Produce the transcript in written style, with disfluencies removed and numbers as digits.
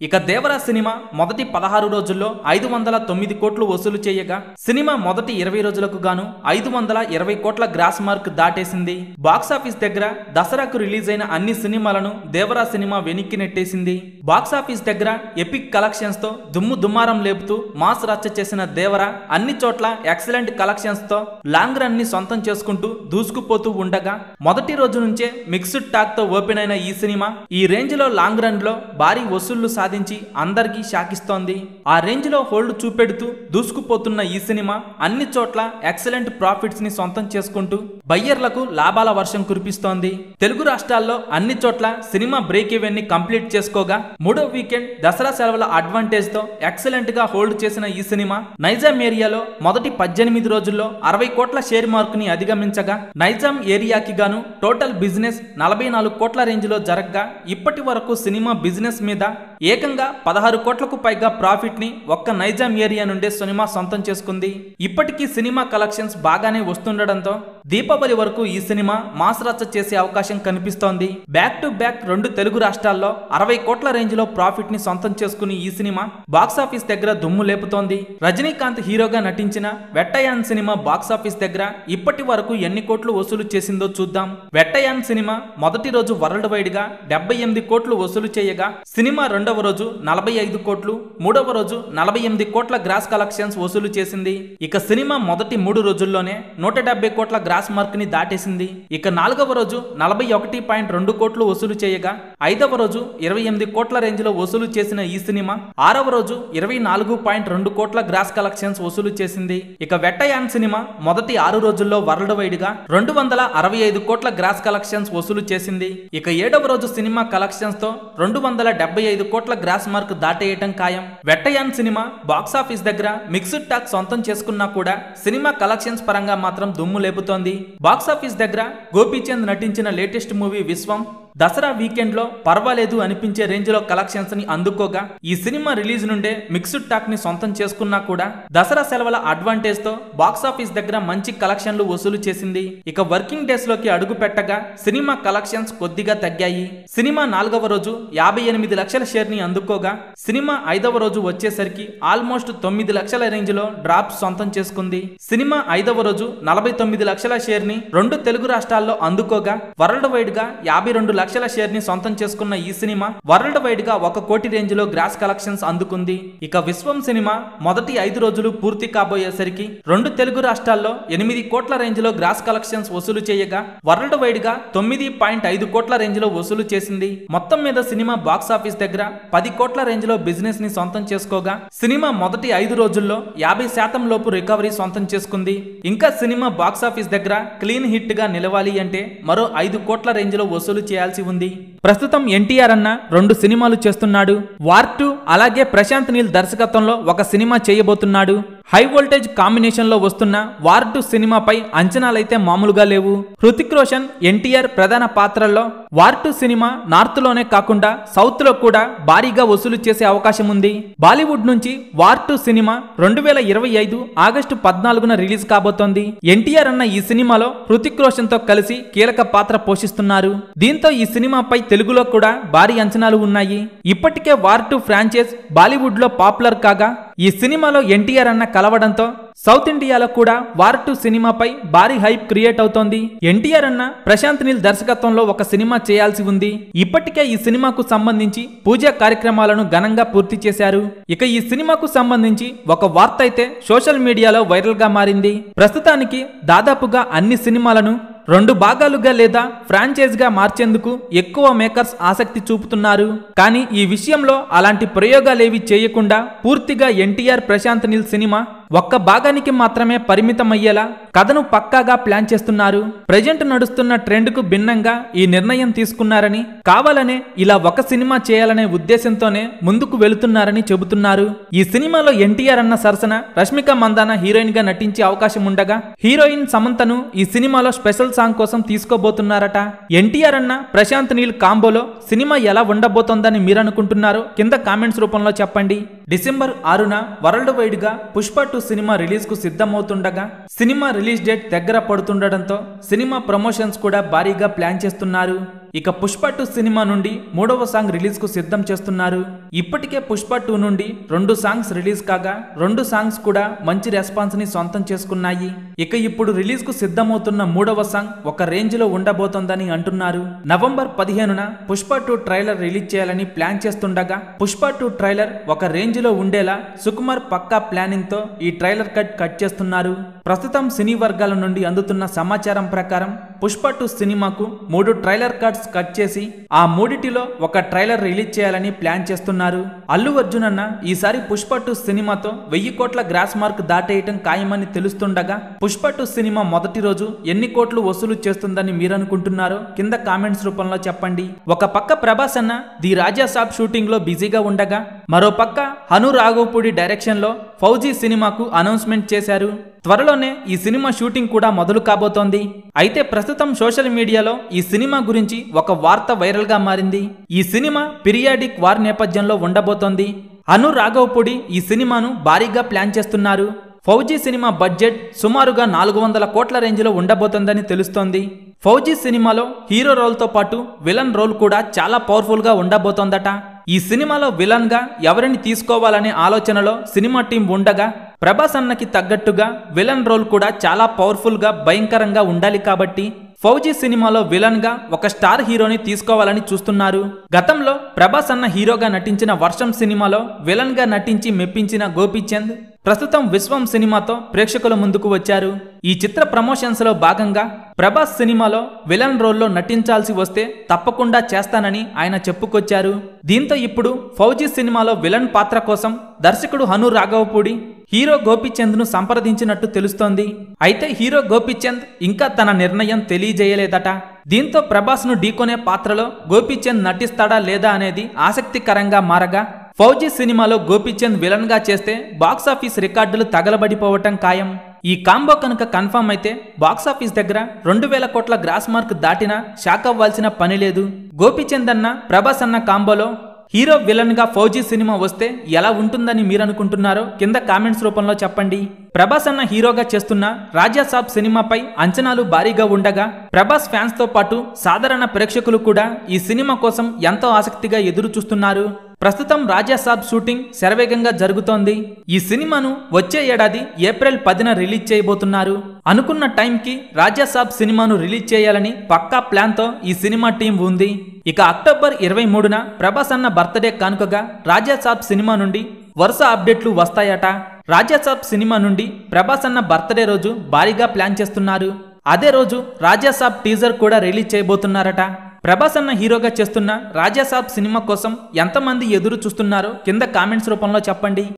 ఇక దేవరా సినిమా మొదటి 16 రోజుల్లో 509 కోట్లు వసూలు చేయగా సినిమా మొదటి 20 రోజులకు గాను 520 కోట్ల గ్రాస్ మార్క్ దాటేసింది. బాక్సాఫీస్ దగ్గర దసరాకు రిలీజ్ అయిన అన్ని సినిమాలను దేవరా సినిమా వెనక్కి నెట్టేసింది. బాక్సాఫీస్ దగ్గర ఎపిక్ కలెక్షన్స్ తో దుమ్ము దుమ్మారం లేపుతూ మాస్ రచ్చ చేసిన దేవరా అన్ని చోట్ల ఎక్సలెంట్ కలెక్షన్స్ తో లాంగ్ రన్ ని సొంతం చేసుకుంటూ దూసుకుపోతూ ఉండగా మొదటి రోజు నుంచే మిక్స్డ్ టాక్ తో ఓపెన్ అయిన ఈ సినిమా ఈ రేంజ్ లో లాంగ్ రన్ లో భారీ వసూళ్లు సాధించి అందరికీ షాకిస్తోంది. ఆ రేంజ్ లో హోల్డ్ చూపెడుతూ దూసుకుపోతున్న ఈ సినిమా అన్ని చోట్ల ఎక్సలెంట్ ప్రాఫిట్స్ ని సొంతం చేసుకుంటూ బయ్యర్లకు లాభాల వర్షం కురిపిస్తోంది. తెలుగు రాష్ట్రాల్లో అన్ని చోట్ల సినిమా బ్రేక్ ఈవెన్ ని కంప్లీట్ చేసుకోగా మూడో వీకెండ్ దసరా సెలవుల అడ్వాంటేజ్ తో ఎక్సలెంట్ గా హోల్డ్ చేసిన ఈ సినిమా నైజాం ఏరియాలో మొదటి 18 రోజుల్లో 60 కోట్ల షేర్ మార్క్ ని అధిగమించగా నైజాం ఏరియాకి గాను టోటల్ బిజినెస్ 44 కోట్ల రేంజ్ లో జరగగా ఇప్పటి వరకు సినిమా బిజినెస్ మీద ఏకంగా 16 కోట్లకు పైగా ప్రాఫిట్ ని ఒక్క నైజాం ఏరియా నుండే సినిమా సొంతం చేసుకుంది. ఇప్పటికీ సినిమా కలెక్షన్స్ బాగానే వస్తుండడంతో దీపావళి వరకు ఈ సినిమా మాస్ రచ్చ చేసే అవకాశం కనిపిస్తోంది. బ్యాక్ టు బ్యాక్ 2 తెలుగు రాష్ట్రాల్లో 60 కోట్ల రేంజ్ లో ప్రాఫిట్ ని సొంతం చేసుకుని ఈ సినిమా బాక్సాఫీస్ దగ్గర దుమ్ము లేపుతోంది. రజనీకాంత్ హీరోగా నటించిన వెట్టయాన్ సినిమా బాక్సాఫీస్ దగ్గర ఇప్పటి వరకు ఎన్ని కోట్లు వసూలు చేసిందో చూద్దాం. వెట్టయాన్ సినిమా మొదటి రోజు వరల్డ్ వైడ్ గా 78 కోట్లు వసూలు చేయగా సినిమా రెండవ రోజు 45 కోట్లు, మూడవ రోజు 48 కోట్ల గ్రాస్ కలెక్షన్స్ వసూలు చేసింది. ఇక సినిమా మొదటి 3 రోజుల్లోనే 170 కోట్ల గ్రాస్ మార్క్ ని దాటేసింది. ఇక నాలుగవ రోజు 41.2 కోట్లు వసూలు చేయగా ఐదవ రోజు 28 కోట్ల రేంజ్ లో వసూలు చేసిన ఈ సినిమా ఆరవ రోజు 24.2 కోట్ల గ్రాస్ కలెక్షన్స్ వసూలు చేసింది. ఇక వెట్టయాన్ సినిమా మొదటి 6 రోజుల్లో వరల్డ్ వైడ్ గా 265 కోట్ల గ్రాస్ కలెక్షన్స్ వసూలు చేసింది. ఇక ఏడవ రోజు సినిమా కలెక్షన్స్ తో 275 కోట్ల గ్రాస్ మార్క్ దాటేయటం ఖాయం. వెట్టయాన్ సినిమా బాక్సాఫీస్ దగ్గర మిక్స్డ్ టాక్ సొంతం చేసుకున్నా కూడా సినిమా కలెక్షన్స్ పరంగా మాత్రం దుమ్ము లేపుతోంది. బాక్సాఫీస్ దగ్గర గోపీచంద్ నటించిన లేటెస్ట్ మూవీ విశ్వం దసరా వీకెండ్ లో పర్వాలేదు అనిపించే రేంజ్ లో కలెక్షన్స్ ని అందుకోగా ఈ సినిమా రిలీజ్ నుండే మిక్స్డ్ టాక్ ని సొంతం చేసుకున్నా కూడా దసరా సెలవుల అడ్వాంటేజ్ తో బాక్సాఫీస్ దగ్గర మంచి కలెక్షన్లు వసూలు చేసింది. ఇక వర్కింగ్ డేస్ లోకి అడుగు పెట్టగా సినిమా కలెక్షన్స్ కొద్దిగా తగ్గాయి. సినిమా 4వ రోజు 58 లక్షల షేర్ ని అందుకోగా సినిమా 5వ రోజు వచ్చేసరికి ఆల్మోస్ట్ 9 లక్షల రేంజ్ లో డ్రాప్ సొంతం చేసుకుంది. సినిమా 5వ రోజు 49 లక్షల షేర్ ని 2 తెలుగు రాష్ట్రాల్లో అందుకోగా వరల్డ్ వైడ్ గా 52 లక్షల షేర్ ని సొంతం చేసుకున్న ఈ సినిమా వరల్డ్ వైడ్ గా 1 కోటి రేంజ్ లో గ్రాస్ కలెక్షన్స్ అందుకుంది. ఇక విశ్వం సినిమా మొదటి 5 రోజులు పూర్తి కాబోయేసరికి 2 తెలుగు రాష్ట్రాల్లో 8 కోట్ల రేంజ్ లో గ్రాస్ కలెక్షన్స్ వసూలు చేయగా వరల్డ్ వైడ్ గా 9.5 కోట్ల రేంజ్ లో వసూలు చేసింది. మొత్తం మీద సినిమా బాక్సాఫీస్ దగ్గర 10 కోట్ల రేంజ్ లో బిజినెస్ ని సొంతం చేసుకోగా సినిమా మొదటి 5 రోజుల్లో 50% లోపు రికవరీ సొంతం చేసుకుంది. ఇంకా సినిమా బాక్సాఫీస్ దగ్గర క్లీన్ హిట్ గా నిలవాలి అంటే మరో 5 కోట్ల రేంజ్ లో వసూలు చేయాల్సి ఉంది. ప్రస్తుతం ఎన్టీఆర్ అన్న 2 సినిమాలు చేస్తున్నాడు. వార్ 2 అలాగే ప్రశాంత్ నీల్ దర్శకత్వంలో ఒక సినిమా చేయబోతున్నాడు. హై వోల్టేజ్ కాంబినేషన్ లో వస్తున్న వార్ 2 సినిమాపై అంచనాలైతే మామూలుగా లేవు. హృతిక్ రోషన్, ఎన్టీఆర్ ప్రధాన పాత్రల్లో వార్ 2 సినిమా నార్త్ లోనే కాకుండా సౌత్ లో కూడా భారీగా వసూలు చేసే అవకాశం ఉంది. బాలీవుడ్ నుంచి వార్ 2 సినిమా 2025 ఆగస్టు 14న రిలీజ్ కాబోతోంది. ఎన్టీఆర్ అన్న ఈ సినిమాలో హృతిక్ రోషన్ తో కలిసి కీలక పాత్ర పోషిస్తున్నారు. దీంతో ఈ సినిమాపై తెలుగులో కూడా భారీ అంచనాలు ఉన్నాయి. ఇప్పటికే వార్ 2 ఫ్రాంచైజ్ బాలీవుడ్ లో పాపులర్ కాగా ఈ సినిమాలో ఎన్టీఆర్ అన్న కలవడంతో సౌత్ ఇండియాలో కూడా వార్ 2 సినిమాపై భారీ హైప్ క్రియేట్ అవుతోంది. ఎన్టీఆర్ అన్న ప్రశాంత్ నీల్ దర్శకత్వంలో ఒక సినిమా చేయాల్సి ఉంది. ఇప్పటికే ఈ సినిమాకు సంబంధించి పూజా కార్యక్రమాలను ఘనంగా పూర్తి చేశారు. ఇక ఈ సినిమాకు సంబంధించి ఒక వార్త అయితే సోషల్ మీడియాలో వైరల్ గా మారింది. ప్రస్తుతానికి దాదాపుగా అన్ని సినిమాలను 2 భాగాలుగా లేదా ఫ్రాంచైజ్ గా మార్చేందుకు ఎక్కువ మేకర్స్ ఆసక్తి చూపుతున్నారు. కానీ ఈ విషయంలో అలాంటి ప్రయోగాలేవి చేయకుండా పూర్తిగా ఎన్టీఆర్ ప్రశాంత్ నీల్ సినిమా ఒక్క భాగానికి మాత్రమే పరిమితమయ్యేలా కథను పక్కాగా ప్లాన్ చేస్తున్నారు. ప్రెజెంట్ నడుస్తున్న ట్రెండ్ కు భిన్నంగా ఈ నిర్ణయం తీసుకున్నారని, కావాలనే ఇలా ఒక సినిమా చేయాలనే ఉద్దేశంతోనే ముందుకు వెళుతున్నారని చెబుతున్నారు. ఈ సినిమాలో ఎన్టీఆర్ అన్న సరసన రష్మిక మందాన హీరోయిన్ గా నటించే అవకాశం ఉండగా హీరోయిన్ సమంతను ఈ సినిమాలో స్పెషల్ సాంగ్ కోసం తీసుకోబోతున్నారట. ఎన్టీఆర్ అన్న ప్రశాంత్ నీల్ కాంబోలో సినిమా ఎలా ఉండబోతోందని మీరనుకుంటున్నారో కింద కామెంట్స్ రూపంలో చెప్పండి. డిసెంబర్ 6న వరల్డ్ వైడ్ గా పుష్ప 2 సినిమా రిలీజ్ కు సిద్ధమవుతుండగా సినిమా రిలీజ్ డేట్ దగ్గర పడుతుండటంతో సినిమా ప్రమోషన్స్ కూడా భారీగా ప్లాన్ చేస్తున్నారు. ఇక పుష్ప 2 సినిమా నుండి 3వ సాంగ్ రిలీజ్ కు సిద్ధం చేస్తున్నారు. ఇప్పటికే పుష్ప 2 నుండి 2 సాంగ్స్ రిలీజ్ కాగా 2 సాంగ్స్ కూడా మంచి రెస్పాన్స్ ని సొంతం చేసుకున్నాయి. ఇక ఇప్పుడు రిలీజ్ కు సిద్ధమవుతున్న 3వ సాంగ్ ఒక రేంజ్ లో ఉండబోతోందని అంటున్నారు. నవంబర్ 15న పుష్ప 2 ట్రైలర్ రిలీజ్ చేయాలని ప్లాన్ చేస్తుండగా పుష్ప 2 ట్రైలర్ ఒక రేంజ్ లో ఉండేలా సుకుమార్ పక్కా ప్లానింగ్ తో ఈ ట్రైలర్ కట్ చేస్తున్నారు. ప్రస్తుతం సినీ వర్గాల నుండి అందుతున్న సమాచారం ప్రకారం పుష్ప 2 సినిమాకు 3 ట్రైలర్ కట్ చేసి ఆ మూడిటిలో ఒక ట్రైలర్ రిలీజ్ చేయాలని ప్లాన్ చేస్తున్నారు. అల్లు అర్జున్ అన్న ఈసారి పుష్ప 2 సినిమాతో 1000 కోట్ల గ్రాస్ మార్క్ దాటేయటం ఖాయమని తెలుస్తుండగా పుష్ప 2 సినిమా మొదటి రోజు ఎన్ని కోట్లు వసూలు చేస్తుందని మీరనుకుంటున్నారో కింద కామెంట్స్ రూపంలో చెప్పండి. ఒక పక్క ప్రభాస్ అన్న ది రాజా సాబ్ షూటింగ్ లో బిజీగా ఉండగా మరో పక్క హను రాఘవపూడి డైరెక్షన్ లో ఫౌజీ సినిమాకు అనౌన్స్మెంట్ చేశారు. త్వరలోనే ఈ సినిమా షూటింగ్ కూడా మొదలు కాబోతోంది. అయితే ప్రస్తుతం సోషల్ మీడియాలో ఈ సినిమా గురించి ఒక వార్త వైరల్ గా మారింది. ఈ సినిమా పీరియాడిక్ వార్ నేపథ్యంలో ఉండబోతోంది. అను రాఘవపూడి ఈ సినిమాను భారీగా ప్లాన్ చేస్తున్నారు. ఫౌజీ సినిమా బడ్జెట్ సుమారుగా 400 కోట్ల రేంజ్లో ఉండబోతోందని తెలుస్తోంది. ఫౌజీ సినిమాలో హీరో రోల్తో పాటు విలన్ రోల్ కూడా చాలా పవర్ఫుల్ గా ఉండబోతోందట. ఈ సినిమాలో విలన్ గా ఎవరిని తీసుకోవాలనే ఆలోచనలో సినిమా టీం ఉండగా ప్రభాస్ అన్నకి తగ్గట్టుగా విలన్ రోల్ కూడా చాలా పవర్ఫుల్ గా భయంకరంగా ఉండాలి కాబట్టి ఫౌజీ సినిమాలో విలన్ గా ఒక స్టార్ హీరోని తీసుకోవాలని చూస్తున్నారు. గతంలో ప్రభాస్ అన్న హీరోగా నటించిన వర్షం సినిమాలో విలన్ గా నటించి మెప్పించిన గోపీచంద్ ప్రస్తుతం విశ్వం సినిమాతో ప్రేక్షకుల ముందుకు వచ్చారు. ఈ చిత్ర ప్రమోషన్స్ లో భాగంగా ప్రభాస్ సినిమాలో విలన్ రోల్లో నటించాల్సి వస్తే తప్పకుండా చేస్తానని ఆయన చెప్పుకొచ్చారు. దీంతో ఇప్పుడు ఫౌజీ సినిమాలో విలన్ పాత్ర కోసం దర్శకుడు హను రాఘవపూడి హీరో గోపీచంద్ ను సంప్రదించినట్టు తెలుస్తోంది. అయితే హీరో గోపీచంద్ ఇంకా తన నిర్ణయం తెలియజేయలేదట. దీంతో ప్రభాస్ ను ఢీకొనే పాత్రలో గోపీచంద్ నటిస్తాడా లేదా అనేది ఆసక్తికరంగా మారగా ఫౌజీ సినిమాలో గోపీచంద్ విలన్ గా చేస్తే బాక్సాఫీస్ రికార్డులు తగలబడిపోవటం ఖాయం. ఈ కాంబో కనుక కన్ఫర్మ్ అయితే బాక్సాఫీస్ దగ్గర 2000 కోట్ల గ్రాస్ మార్క్ దాటినా షాక్ అవ్వాల్సిన పని లేదు. గోపీచంద్ అన్న ప్రభాస్ అన్న కాంబోలో హీరో విలన్ గా ఫౌజీ సినిమా వస్తే ఎలా ఉంటుందని మీరనుకుంటున్నారో కింద కామెంట్స్ రూపంలో చెప్పండి. ప్రభాస్ అన్న హీరోగా చేస్తున్న రాజా సాబ్ సినిమాపై అంచనాలు భారీగా ఉండగా ప్రభాస్ ఫ్యాన్స్ తో పాటు సాధారణ ప్రేక్షకులు కూడా ఈ సినిమా కోసం ఎంతో ఆసక్తిగా ఎదురు చూస్తున్నారు. ప్రస్తుతం రాజా సాబ్ షూటింగ్ శరవేగంగా జరుగుతోంది. ఈ సినిమాను వచ్చే ఏడాది ఏప్రిల్ 10న రిలీజ్ చేయబోతున్నారు. అనుకున్న టైంకి రాజా సాబ్ సినిమాను రిలీజ్ చేయాలని పక్కా ప్లాన్ తో ఈ సినిమా టీం ఉంది. ఇక అక్టోబర్ 23న ప్రభాస్ అన్న బర్త్డే కానుకగా రాజా సాబ్ సినిమా నుండి వరుస అప్డేట్లు వస్తాయట. రాజా సాబ్ సినిమా నుండి ప్రభాస్ అన్న బర్త్డే రోజు భారీగా ప్లాన్ చేస్తున్నారు. అదే రోజు రాజా సాబ్ టీజర్ కూడా రిలీజ్ చేయబోతున్నారట. ప్రభాస్ అన్న హీరోగా చేస్తున్న రాజా సాబ్ సినిమా కోసం ఎంతమంది ఎదురు చూస్తున్నారో కింద కామెంట్స్ రూపంలో చెప్పండి.